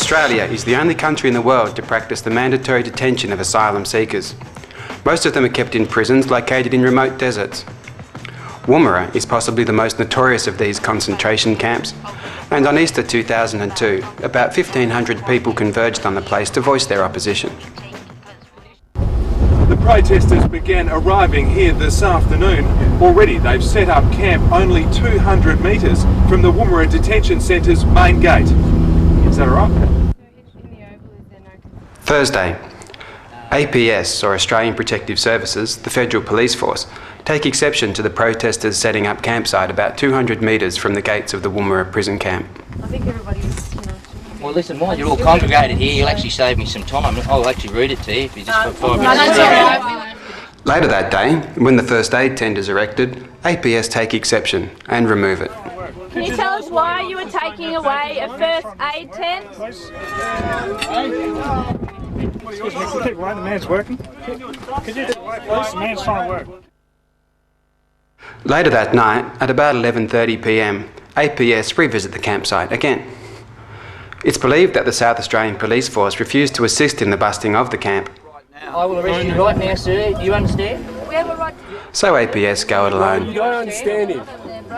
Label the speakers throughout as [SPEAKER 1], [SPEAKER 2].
[SPEAKER 1] Australia is the only country in the world to practice the mandatory detention of asylum seekers. Most of them are kept in prisons located in remote deserts. Woomera is possibly the most notorious of these concentration camps, and on Easter 2002, about 1,500 people converged on the place to voice their opposition.
[SPEAKER 2] The protesters began arriving here this afternoon. Already they've set up camp only 200 metres from the Woomera Detention Centre's main gate. Is that all right?
[SPEAKER 1] Thursday. APS, or Australian Protective Services, the federal police force, take exception to the protesters setting up campsite about 200 metres from the gates of the Woomera prison camp.
[SPEAKER 3] I think everybody's,
[SPEAKER 4] Well, listen, while you're all congregated here, you'll actually save me some time. I'll actually read it to you if you just for 5 minutes.
[SPEAKER 1] Later that day, when the first aid tent is erected, APS take exception and remove it.
[SPEAKER 5] Can you tell us why you were taking away a first aid tent?
[SPEAKER 6] Excuse me, could you take away? The man's working. Could you take away, please? The man's trying to work.
[SPEAKER 1] Later that night, at about 11:30 p.m, APS revisit the campsite again. It's believed that the South Australian Police Force refused to assist in the busting of the camp.
[SPEAKER 4] I will arrest you right now, sir. Do you understand?
[SPEAKER 1] So APS go it alone.
[SPEAKER 7] You don't understand him.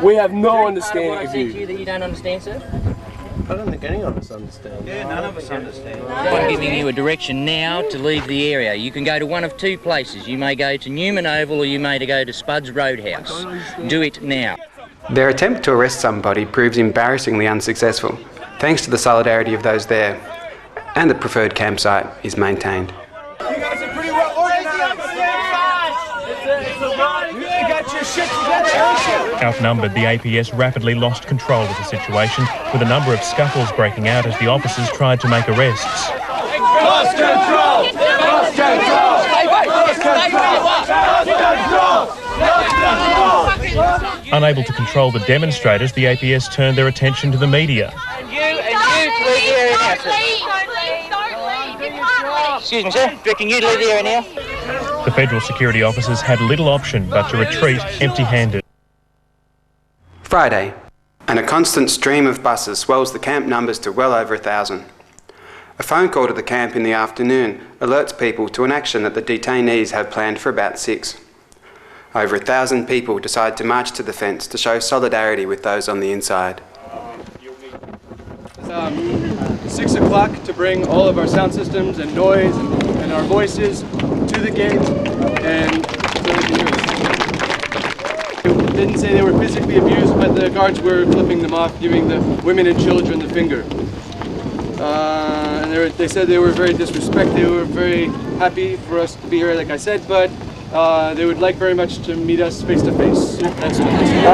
[SPEAKER 7] We have no understanding of you.
[SPEAKER 4] That you don't understand, sir?
[SPEAKER 7] I don't think any of us understand. Yeah, none of us understand.
[SPEAKER 4] I'm giving you a direction now to leave the area. You can go to one of two places. You may go to Newman Oval or you may go to Spuds Roadhouse. Do it now.
[SPEAKER 1] Their attempt to arrest somebody proves embarrassingly unsuccessful, thanks to the solidarity of those there, and the preferred campsite is maintained.
[SPEAKER 2] You guys are pretty well organised. You got your shit together.
[SPEAKER 8] Outnumbered, the APS rapidly lost control of the situation, with a number of scuffles breaking out as the officers tried to make arrests.
[SPEAKER 2] Lost control! Lost control!
[SPEAKER 8] Unable to control the demonstrators, the APS turned their attention to the media.
[SPEAKER 4] Excuse me, sir. Do you reckon you'd leave the area now?
[SPEAKER 8] The federal security officers had little option but to retreat empty-handed.
[SPEAKER 1] Friday, and a constant stream of buses swells the camp numbers to well over 1,000. A phone call to the camp in the afternoon alerts people to an action that the detainees have planned for about 6. Over 1,000 people decide to march to the fence to show solidarity with those on the inside.
[SPEAKER 7] 6 o'clock to bring all of our sound systems and noise and our voices to the gate and so they can hear us. It didn't say they were physically abused, but the guards were flipping them off, giving the women and children the finger. And they said they were very disrespected. They were very happy for us to be here, like I said, but they would like very much to meet us face to face. That's what they said.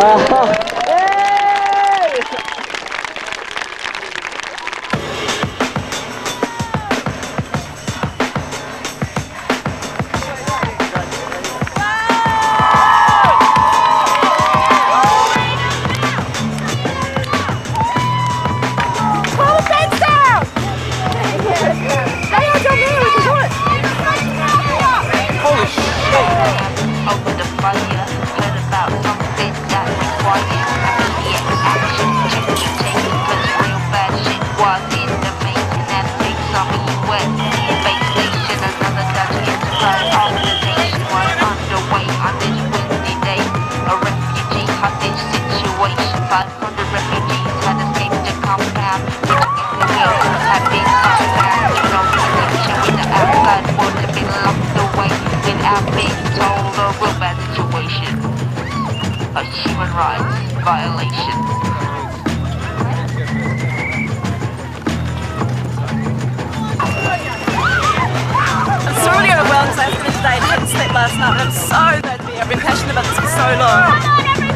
[SPEAKER 9] A human rights violation.
[SPEAKER 5] I'm still really overwhelmed because I finished today and hadn't slept last night, but I'm so glad to be here. I've been passionate about this for so long.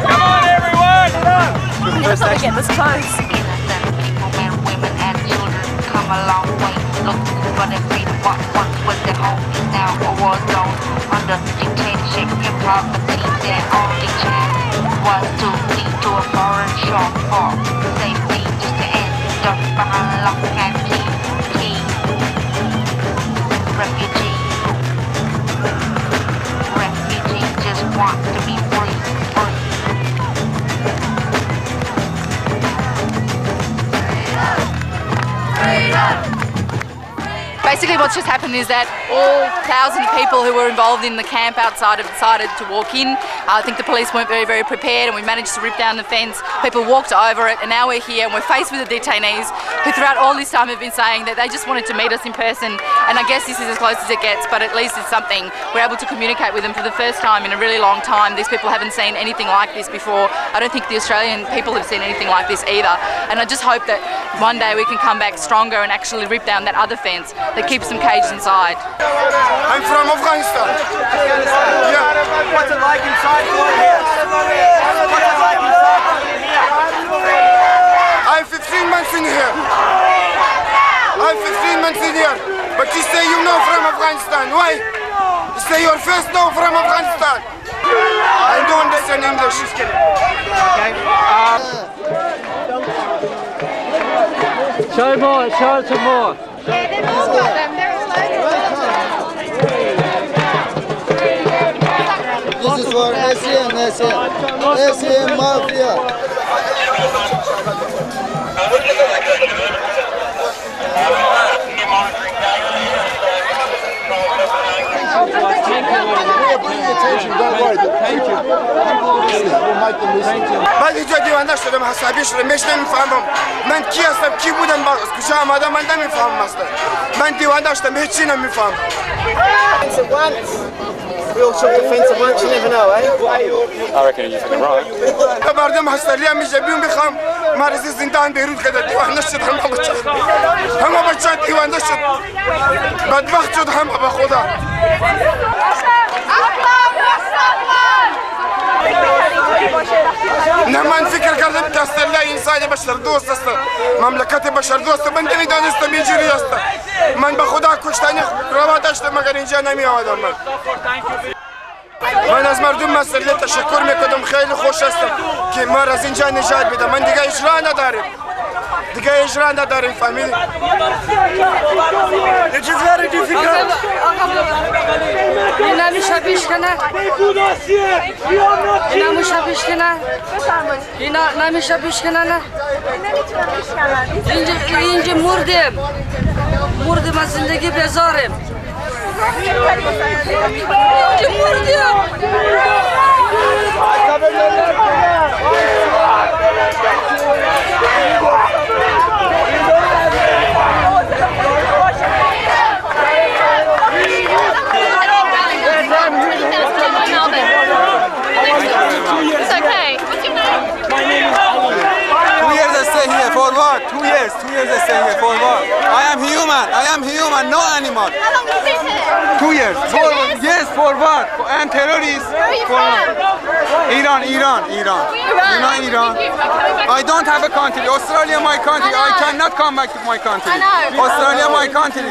[SPEAKER 2] Come on, everyone!
[SPEAKER 5] I never thought we'd get this close.
[SPEAKER 9] Innocent people, men, women, and children come a long way. Look for their freedom. What once was their home is now a war zone. Under detention, impoverty, their only chance was to flee to a foreign shore for safety, just to end up behind lock and key. Refugee just want to be free. Freedom!
[SPEAKER 5] basically what's just happened is that all 1,000 people who were involved in the camp outside have decided to walk in. I think the police weren't very prepared, and we managed to rip down the fence. People walked over it, and now we're here and we're faced with the detainees who throughout all this time have been saying that they just wanted to meet us in person, and I guess this is as close as it gets, but at least it's something. We're able to communicate with them for the first time in a really long time. These people haven't seen anything like this before. I don't think the Australian people have seen anything like this either, and I just hope that one day we can come back stronger and actually rip down that other fence that keeps them caged inside.
[SPEAKER 3] I'm from Afghanistan. Yeah.
[SPEAKER 10] What's it like inside for you here? What's it like inside for you here?
[SPEAKER 3] I'm 15 months in here. I'm 15 months in here. But you say you know from Afghanistan. Why? You say your first know from Afghanistan. I don't understand English.
[SPEAKER 10] Okay. Show more, show some more.
[SPEAKER 11] Yeah, they've all got them. They're all
[SPEAKER 12] This is for SCM Mafia.
[SPEAKER 3] من اینجا دیوانه شدم حسابی شدم مش نمیفهمم من کی هستم کی بودم کجا آمدم من نمیفهمم اصلا من دیوانه شدم هیچی نمیفهمم
[SPEAKER 10] We all took the fence at once, you never know, eh?
[SPEAKER 2] I reckon you're fucking right.
[SPEAKER 3] مردم هستلی هم میشه بیون بخوام مرزی زندان بیرون کده دیوانه شد همه بچه دیوانه شد بدبخت شد همه به خدا نه من فکر کردم که استرلیا انسان بشر دوست است مملکت بشر دوست من نمیدانستم اینجوری است من به خدا کشتنی روا داشتم مگر اینجا نمی آمدم من از مردم استرلیا تشکر میکنم خیلی خوش هستم که ما از اینجا نجات بده من دیگه اجرا نداریم فهمیدی
[SPEAKER 10] It is very difficult.
[SPEAKER 11] اینا میشه بیشکنه اینا میشه بیشکنه اینا نمیشه بیشکنه نه اینجا مردم از زندگی بزارم اینجا مردم
[SPEAKER 5] It's okay. What's your name?
[SPEAKER 10] My name is
[SPEAKER 12] 2 years I stay here for what? 2 years I stay here for what? I am human, no animal.
[SPEAKER 5] How long have you been here?
[SPEAKER 12] 2 years. Yes, for what? I am terrorist.
[SPEAKER 5] Where are you from?
[SPEAKER 12] Iran.
[SPEAKER 5] Iran.
[SPEAKER 12] You know Iran? I don't have a country. Australia my country. I cannot come back to my country.
[SPEAKER 5] I know.
[SPEAKER 12] Australia my country.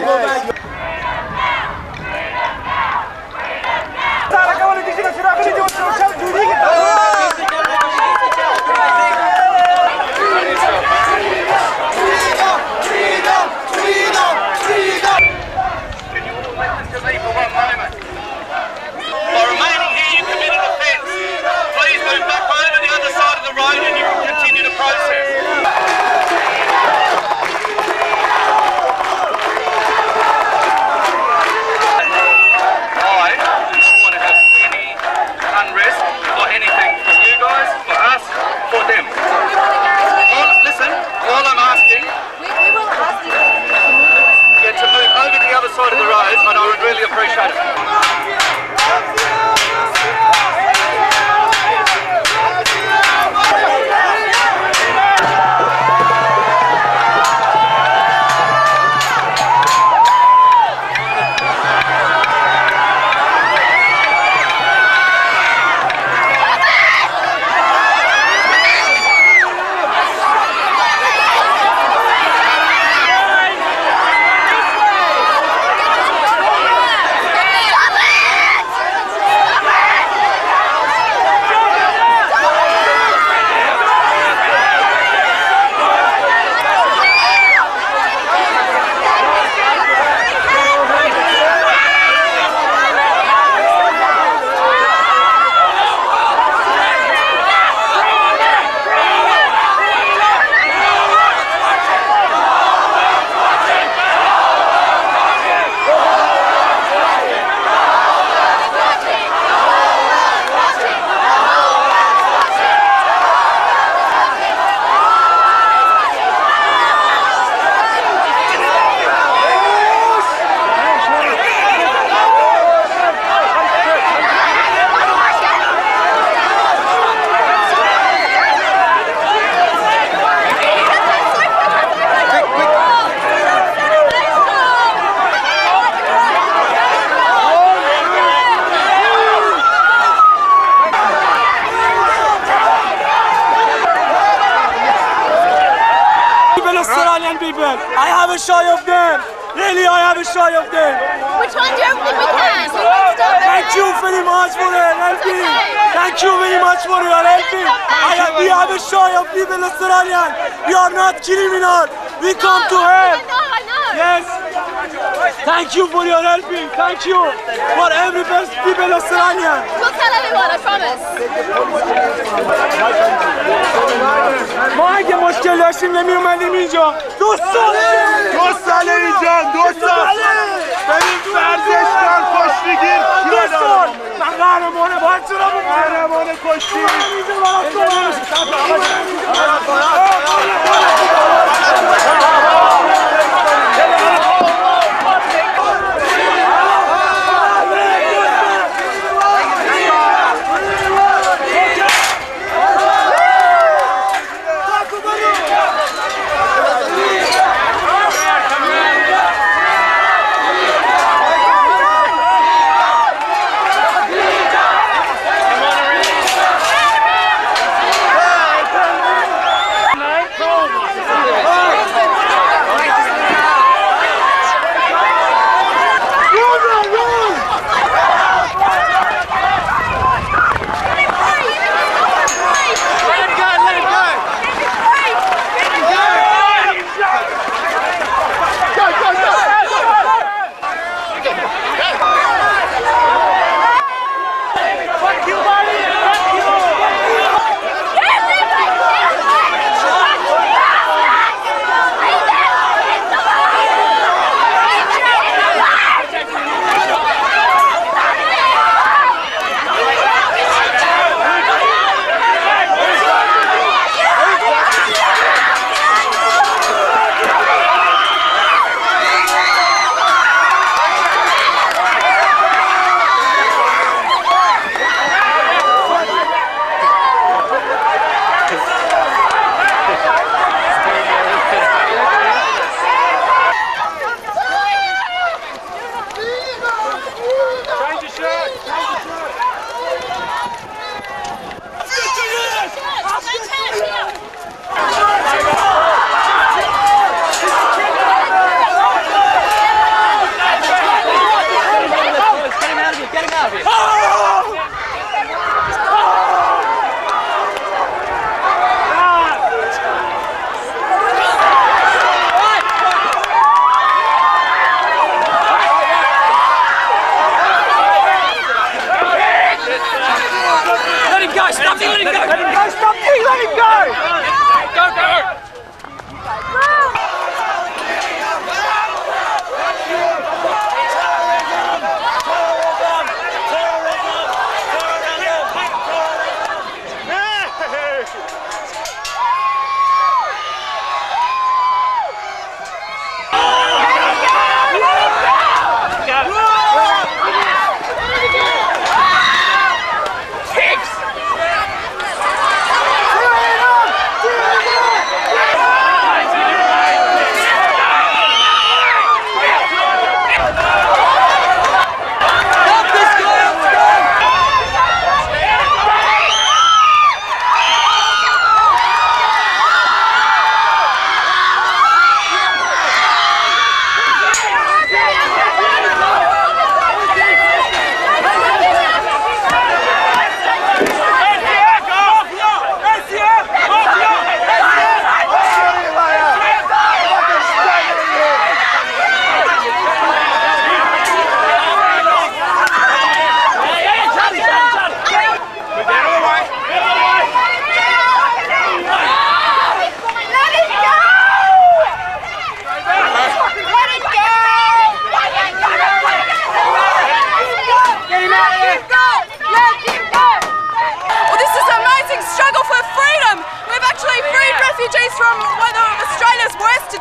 [SPEAKER 2] Side of the road, and I would really appreciate it.
[SPEAKER 10] them. I have a shy of them. Really, I have a shy of them.
[SPEAKER 13] We're trying to do everything we can.
[SPEAKER 10] Thank you very much for your helping. Thank you very much for your helping. We have a shy of people Australian. We are not criminal. We come to help.
[SPEAKER 13] I know.
[SPEAKER 10] Yes. Thank you for your helping. Thank you for every people Australian.
[SPEAKER 13] We'll tell everyone, I promise.
[SPEAKER 10] ما اگه مشکل داشتیم نمی اومدیم اینجا. دو ساله اینجا. بریم ورزشگاه کشتیگیر. من قهرمانه باید چرا بکنم؟ قهرمانه کشتی.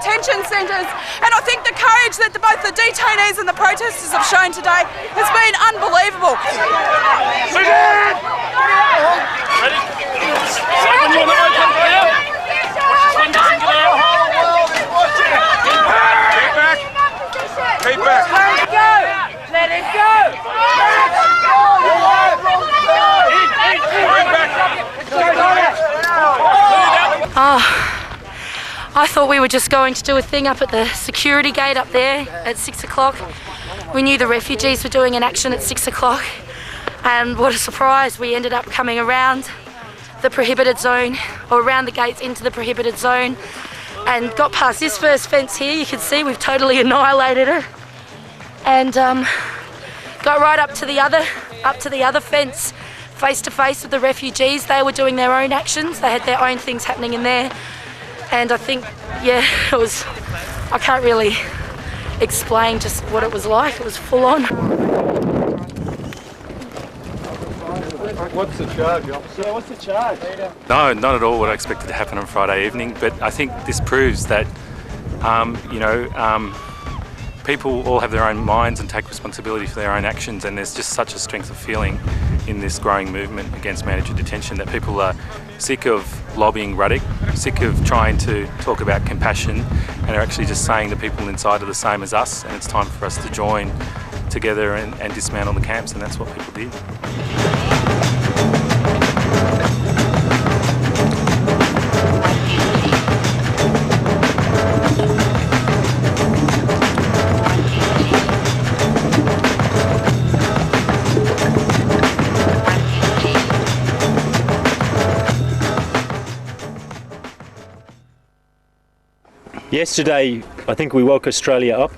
[SPEAKER 14] detention centres, and I think the courage that both the detainees and the protesters have shown today has been unbelievable.
[SPEAKER 3] Keep back. Let it go. Let it go.
[SPEAKER 11] I thought we were just going to do a thing up at the security gate up there at 6 o'clock. We knew the refugees were doing an action at 6 o'clock, and what a surprise, we ended up coming around the prohibited zone, or around the gates into the prohibited zone, and got past this first fence here. You can see we've totally annihilated it, and got right up to the other fence, face to face with the refugees. They were doing their own actions, they had their own things happening in there, and I think, yeah, it was, I can't really explain just what it was like. It was full on.
[SPEAKER 2] What's the charge, officer?
[SPEAKER 6] Yeah, what's the charge?
[SPEAKER 15] No, not at all what I expected to happen on Friday evening, but I think this proves that, people all have their own minds and take responsibility for their own actions, and there's just such a strength of feeling in this growing movement against mandatory detention that people are sick of lobbying Ruddock, sick of trying to talk about compassion, and are actually just saying the people inside are the same as us, and it's time for us to join together and dismantle the camps, and that's what people did.
[SPEAKER 16] Yesterday, I think we woke Australia up.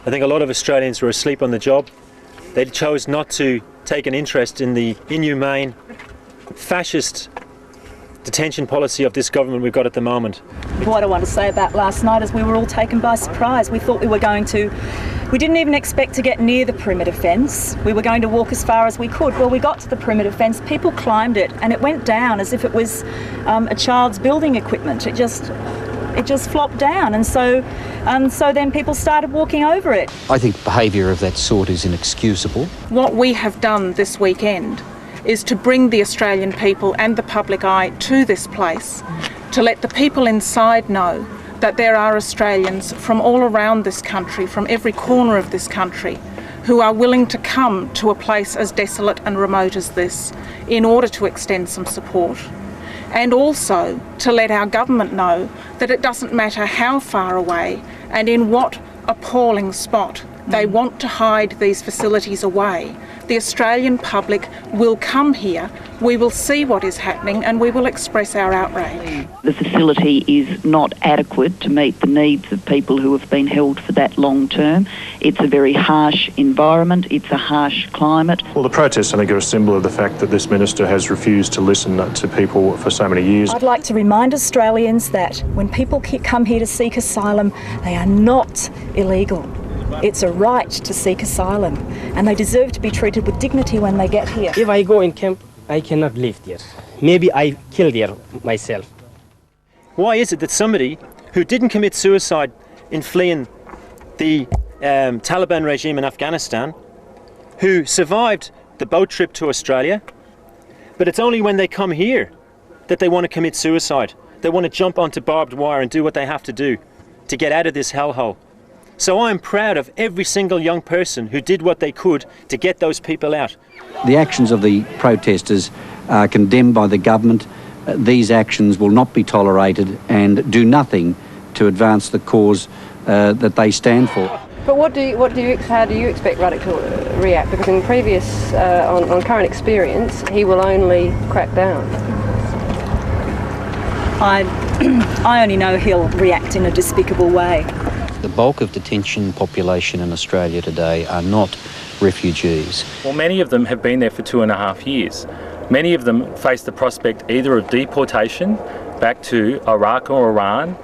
[SPEAKER 16] I think a lot of Australians were asleep on the job. They chose not to take an interest in the inhumane, fascist detention policy of this government we've got at the moment.
[SPEAKER 17] What I want to say about last night is we were all taken by surprise. We thought we didn't even expect to get near the perimeter fence. We were going to walk as far as we could. Well, we got to the perimeter fence, people climbed it, and it went down as if it was a child's building equipment. It just flopped down, and so then people started walking over it.
[SPEAKER 18] I think behaviour of that sort is inexcusable.
[SPEAKER 19] What we have done this weekend is to bring the Australian people and the public eye to this place, to let the people inside know that there are Australians from all around this country, from every corner of this country, who are willing to come to a place as desolate and remote as this in order to extend some support. And also to let our government know that it doesn't matter how far away and in what appalling spot they want to hide these facilities away. The Australian public will come here, we will see what is happening, and we will express our outrage.
[SPEAKER 20] The facility is not adequate to meet the needs of people who have been held for that long term. It's a very harsh environment, it's a harsh climate.
[SPEAKER 21] Well, the protests, I think, are a symbol of the fact that this minister has refused to listen to people for so many years.
[SPEAKER 17] I'd like to remind Australians that when people come here to seek asylum, they are not illegal. It's a right to seek asylum, and they deserve to be treated with dignity when they get here.
[SPEAKER 22] If I go in camp, I cannot live there. Maybe I kill there myself.
[SPEAKER 16] Why is it that somebody who didn't commit suicide in fleeing the Taliban regime in Afghanistan, who survived the boat trip to Australia, but it's only when they come here that they want to commit suicide. They want to jump onto barbed wire and do what they have to do to get out of this hellhole. So I'm proud of every single young person who did what they could to get those people out.
[SPEAKER 18] The actions of the protesters are condemned by the government. These actions will not be tolerated and do nothing to advance the cause that they stand for.
[SPEAKER 23] But how do you expect Ruddock to react? Because in previous, on current experience, he will only crack down.
[SPEAKER 17] I only know he'll react in a despicable way.
[SPEAKER 18] The bulk of detention population in Australia today are not refugees.
[SPEAKER 8] Well, many of them have been there for 2.5 years. Many of them face the prospect either of deportation back to Iraq or Iran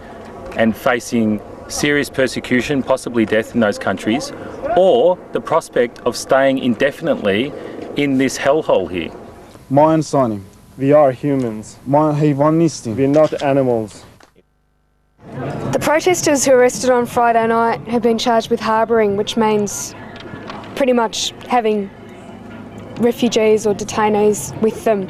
[SPEAKER 8] and facing serious persecution, possibly death in those countries, or the prospect of staying indefinitely in this hellhole here.
[SPEAKER 24] My understanding, we are humans. We're not animals.
[SPEAKER 25] The protesters who were arrested on Friday night have been charged with harbouring, which means pretty much having refugees or detainees with them.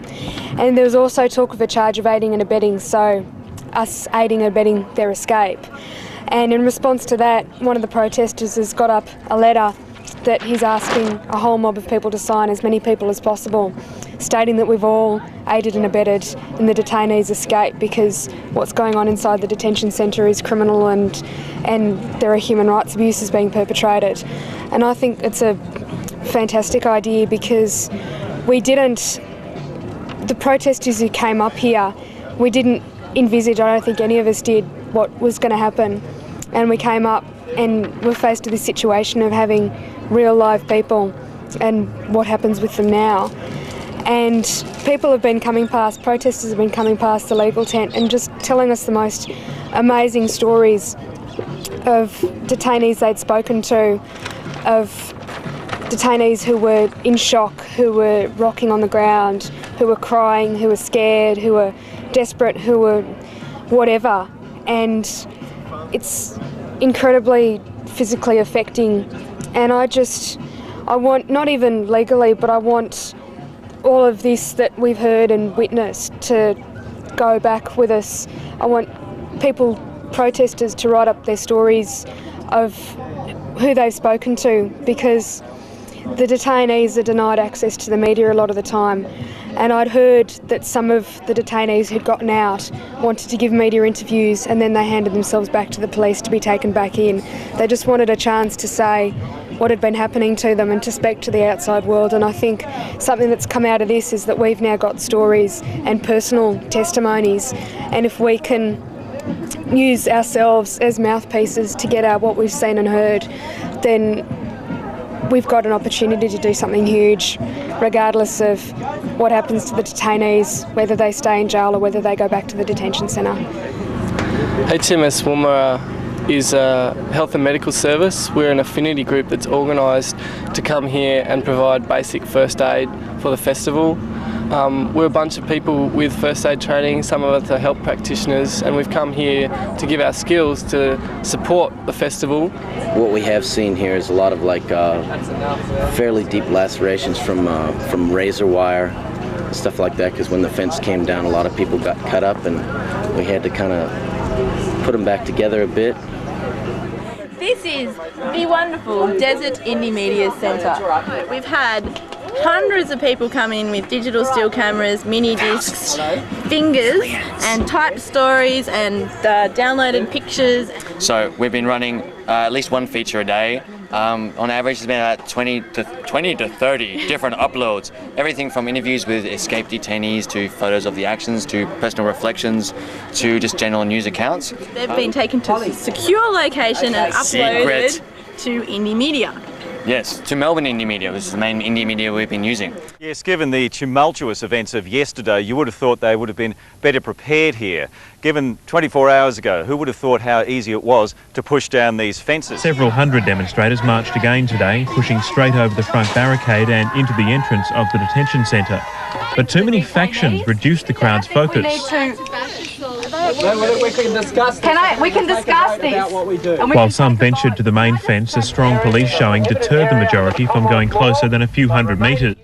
[SPEAKER 25] And there was also talk of a charge of aiding and abetting, so us aiding and abetting their escape. And in response to that, one of the protesters has got up a letter that he's asking a whole mob of people to sign, as many people as possible, stating that we've all aided and abetted in the detainees' escape because what's going on inside the detention centre is criminal and there are human rights abuses being perpetrated. And I think it's a fantastic idea because the protesters who came up here, we didn't envisage, I don't think any of us did, what was going to happen. And we came up and we're faced with this situation of having real live people and what happens with them now. And people have been coming past, protesters have been coming past the legal tent and just telling us the most amazing stories of detainees they'd spoken to, of detainees who were in shock, who were rocking on the ground, who were crying, who were scared, who were desperate, who were whatever. And it's incredibly physically affecting. And I want, not even legally, but I want all of this that we've heard and witnessed to go back with us. I want people, protesters, to write up their stories of who they've spoken to, because the detainees are denied access to the media a lot of the time. And I'd heard that some of the detainees who'd gotten out wanted to give media interviews and then they handed themselves back to the police to be taken back in. They just wanted a chance to say what had been happening to them and to speak to the outside world. And I think something that's come out of this is that we've now got stories and personal testimonies, and if we can use ourselves as mouthpieces to get out what we've seen and heard, then we've got an opportunity to do something huge, regardless of what happens to the detainees, whether they stay in jail or whether they go back to the detention centre.
[SPEAKER 1] HMS Woomera is a health and medical service. We're an affinity group that's organised to come here and provide basic first aid for the festival. We're a bunch of people with first aid training, some of us are health practitioners, and we've come here to give our skills to support the festival.
[SPEAKER 4] What we have seen here is a lot of fairly deep lacerations from razor wire, stuff like that, because when the fence came down a lot of people got cut up and we had to kind of put them back together a bit.
[SPEAKER 13] This is the wonderful Desert Indie Media Centre. We've had hundreds of people come in with digital still cameras, mini discs, fingers, and typed stories and downloaded pictures.
[SPEAKER 5] So we've been running at least one feature a day. On average, there's been about 20 to 30 different uploads. Everything from interviews with escaped detainees to photos of the actions to personal reflections to just general news accounts.
[SPEAKER 13] They've been taken to a secure location and uploaded to Indie Media.
[SPEAKER 5] Yes, to Melbourne Indie Media. This is the main indie media we've been using.
[SPEAKER 7] Yes, given the tumultuous events of yesterday, you would have thought they would have been better prepared here. Given 24 hours ago, who would have thought how easy it was to push down these fences?
[SPEAKER 9] Several hundred demonstrators marched again today, pushing straight over the front barricade and into the entrance of the detention centre. But too many factions reduced the crowd's focus.
[SPEAKER 13] We can discuss this.
[SPEAKER 9] While some ventured to the main fence, a strong police showing deterred the majority from going closer than a few hundred metres.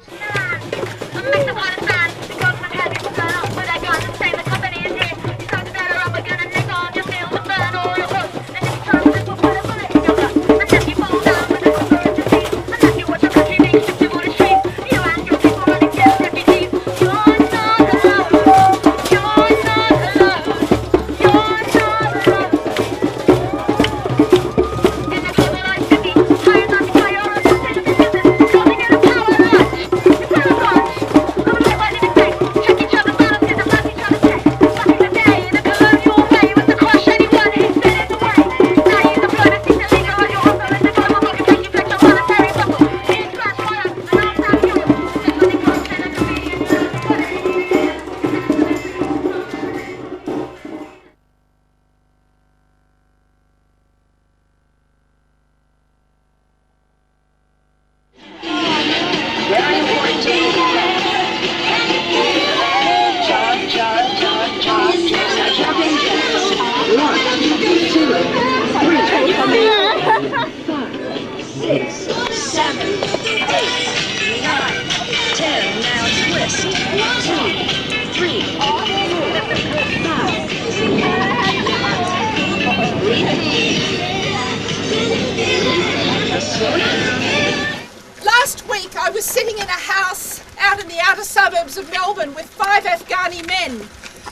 [SPEAKER 3] I was sitting in a house out in the outer suburbs of Melbourne with 5 Afghani men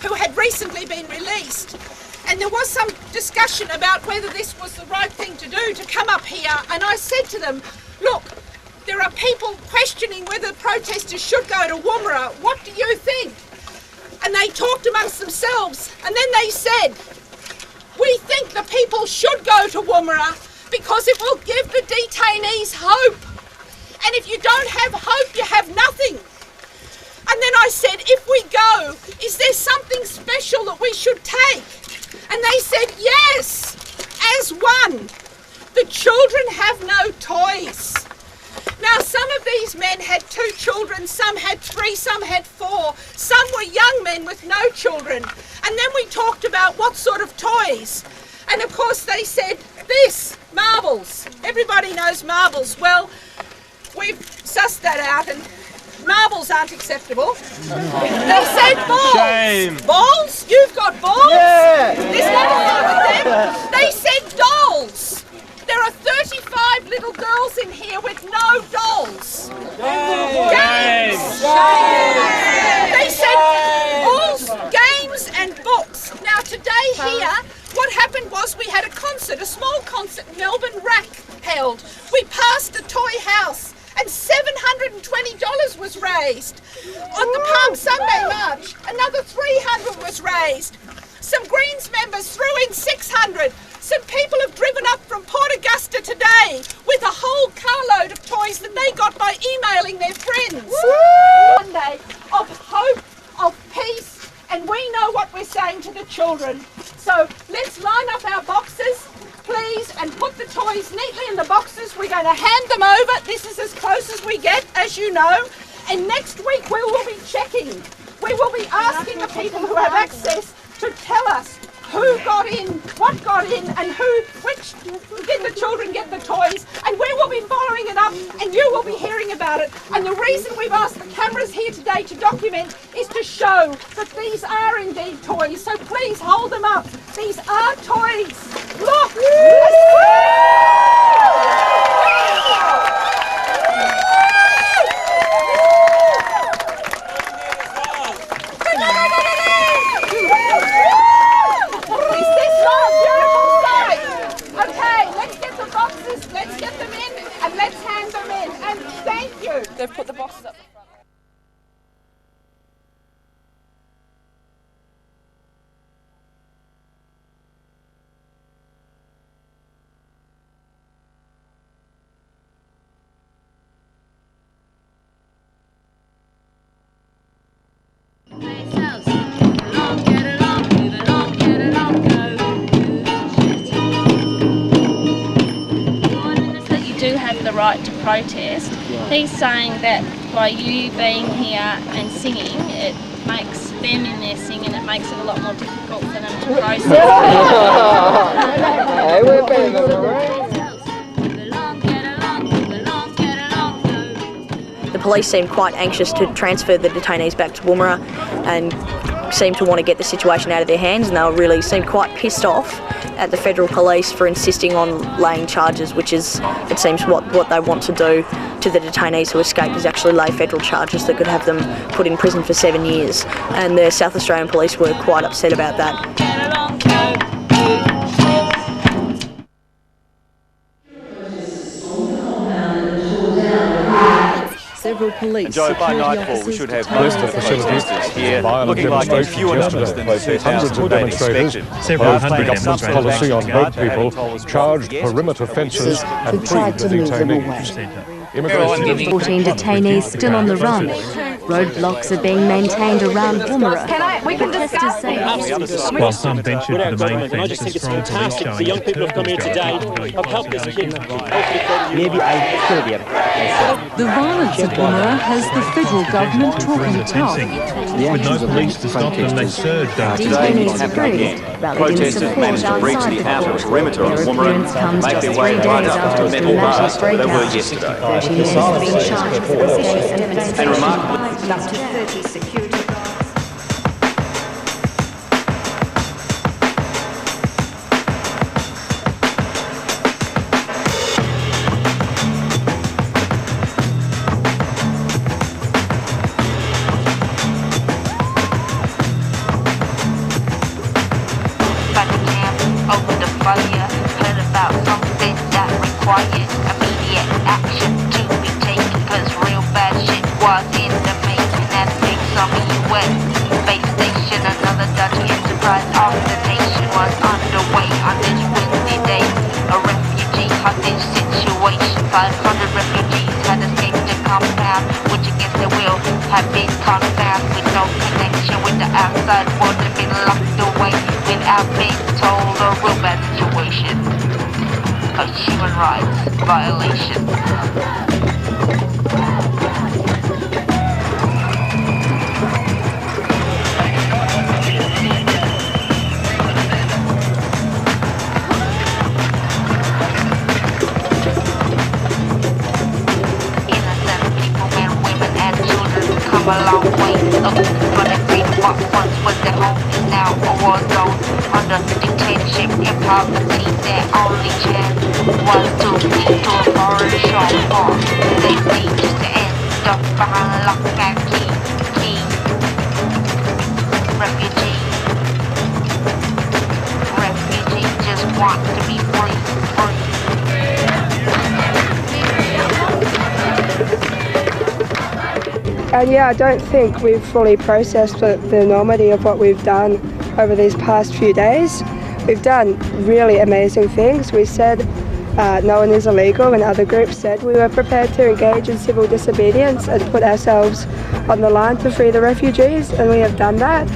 [SPEAKER 3] who had recently been released. And there was some discussion about whether this was the right thing to do, to come up here. And I said to them, look, there are people questioning whether protesters should go to Woomera. What do you think? And they talked amongst themselves. And then they said, we think the people should go to Woomera because it will give the detainees hope. And if you don't have hope, you have nothing. And then I said, if we go, is there something special that we should take? And they said, yes, as one. The children have no toys. Now, some of these men had 2 children, some had 3, some had 4, some were young men with no children. And then we talked about what sort of toys. And of course they said, this, marbles. Everybody knows marbles. Well, we've sussed that out and marbles aren't acceptable. They said balls.
[SPEAKER 10] Shame.
[SPEAKER 3] Balls? You've got balls?
[SPEAKER 10] Yeah.
[SPEAKER 3] There's nothing wrong with them. They said dolls. There are 35 little girls in here with no dolls. Games. They said balls, games and books. Now today here, what happened was we had a concert, a small concert Melbourne RAC held. We passed a toy house and $720 was raised. On the Palm Sunday March, another $300 was raised. Some Greens members threw in $600. Some people have driven up from Port Augusta today with a whole carload of toys that they got by emailing their friends. Monday of hope, of peace, and we know what we're saying to the children. So let's line up our boxes, please, and put the toys neatly in the boxes. We're going to hand them over. This is as close as we get, as you know. And next week we will be checking. We will be asking the people who have access to tell us who got in, what got in, and which did the children get the toys, and we will be following it up, and you will be hearing about it. And the reason we've asked the cameras here today to document is to show that these are indeed toys. So please hold them up. These are toys. Look! Let's get them in and let's hand them in. And thank you. They've put the boxes up.
[SPEAKER 11] The right to protest. He's saying that by you being here and singing, it makes them in their singing, it makes it a lot more difficult for them to process.
[SPEAKER 10] Hey, we're better than the rest.
[SPEAKER 12] The police seemed quite anxious to transfer the detainees back to Woomera and seemed to want to get the situation out of their hands, and they really seemed quite pissed off at the federal police for insisting on laying charges, which is, it seems, what they want to do to the detainees who escaped, is actually lay federal charges that could have them put in prison for 7 years. And the South Australian police were quite upset about that.
[SPEAKER 14] Several police
[SPEAKER 7] and Joe, by nightfall we should have most of the protesters here looking like fewer numbers than 2,000 would have expected.
[SPEAKER 9] Several hundred
[SPEAKER 26] government's policy on boat people, charged perimeter fences and freed the detainees.
[SPEAKER 14] 14 detainees still on the run. Roadblocks are being maintained around Woomera.
[SPEAKER 11] We can discuss
[SPEAKER 9] While some ventured to the main
[SPEAKER 16] I
[SPEAKER 9] fence,
[SPEAKER 16] just think
[SPEAKER 9] the
[SPEAKER 16] it's
[SPEAKER 9] strong police
[SPEAKER 16] fantastic.
[SPEAKER 9] showing
[SPEAKER 16] The young people have come here today. I've helped this kid. Maybe I killed him.
[SPEAKER 14] The violence at Woomera has the federal government talking tough.
[SPEAKER 9] With no police to stop them, they surged over to
[SPEAKER 14] Detainees free, rallied in support outside the court. Their appearance comes just 3 days after the dramatic breakout. 30 men have been charged with escape and facing up to 30 security.
[SPEAKER 2] wet. Space station, another Dutch enterprise of the nation was underway on this windy day. A refugee hostage situation. 500 refugees had escaped the compound, which against their will had been confound with no connection with the outside world, and been locked away without being told. A real bad situation, a human rights violation. A long way up for the great what once was their home is now a war zone. Under dictatorship and poverty, their only chance was to flee to a foreign shore. They need just to end up behind lock and key. Refugee just want to be free.
[SPEAKER 25] And yeah, I don't think we've fully processed the enormity of what we've done over these past few days. We've done really amazing things. We said no one is illegal, and other groups said we were prepared to engage in civil disobedience and put ourselves on the line to free the refugees, and we have done that.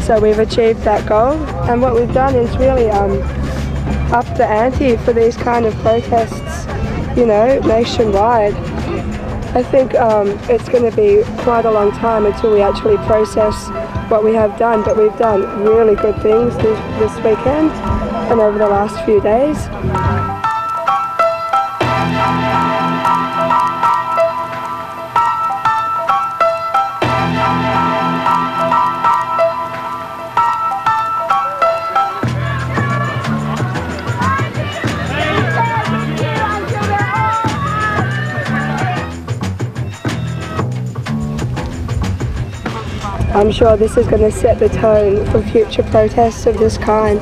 [SPEAKER 25] So we've achieved that goal, and what we've done is really up the ante for these kind of protests, you know, nationwide. I think it's going to be quite a long time until we actually process what we have done, but we've done really good things this weekend and over the last few days. I'm sure this is going to set the tone for future protests of this kind.